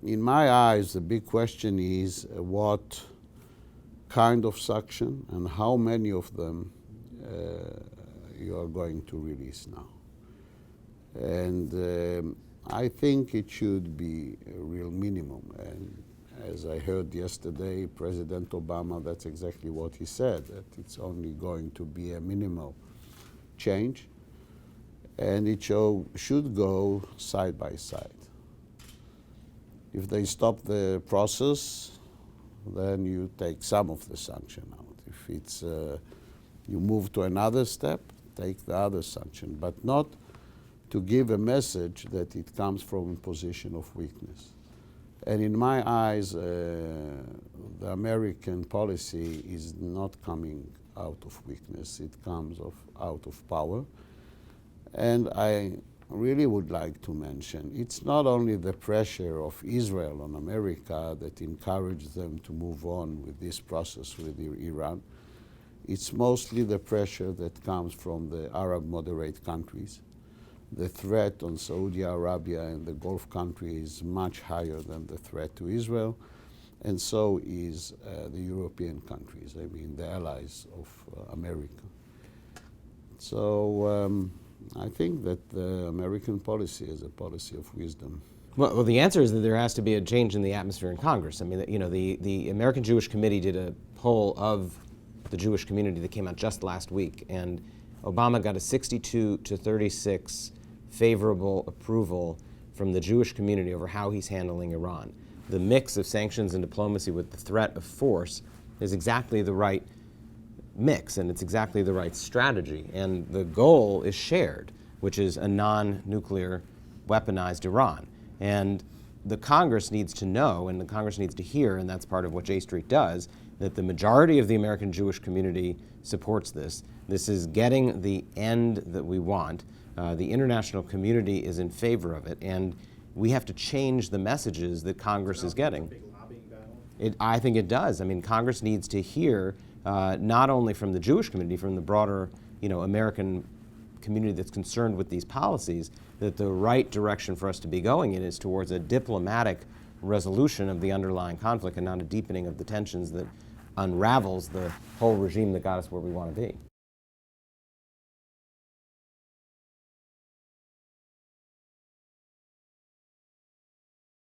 in my eyes, the big question is what kind of sanction and how many of them you are going to release now. And I think it should be a real minimum. And as I heard yesterday, President Obama, that's exactly what he said, that it's only going to be a minimal change, and it should go side by side. If they stop the process, then you take some of the sanction out. If it's you move to another step, take the other sanction, but not to give a message that it comes from a position of weakness. And in my eyes, the American policy is not coming out of weakness, it comes out of power. And I really would like to mention, it's not only the pressure of Israel on America that encouraged them to move on with this process with Iran. It's mostly the pressure that comes from the Arab moderate countries. The threat on Saudi Arabia and the Gulf countries is much higher than the threat to Israel, and so is the European countries, I mean the allies of America. So I think that the American policy is a policy of wisdom. Well, the answer is that there has to be a change in the atmosphere in Congress. I mean, the American Jewish Committee did a poll of the Jewish community that came out just last week, and Obama got a 62 to 36 favorable approval from the Jewish community over how he's handling Iran. The mix of sanctions and diplomacy with the threat of force is exactly the right mix, and it's exactly the right strategy. And the goal is shared, which is a non-nuclear weaponized Iran. And the Congress needs to know, and the Congress needs to hear, and that's part of what J Street does, that the majority of the American Jewish community supports this. This is getting the end that we want. The international community is in favor of it, and we have to change the messages that Congress is getting. Big lobbying battle? I think it does. I mean, Congress needs to hear not only from the Jewish community, from the broader, American community that's concerned with these policies, that the right direction for us to be going in is towards a diplomatic resolution of the underlying conflict and not a deepening of the tensions that unravels the whole regime that got us where we want to be.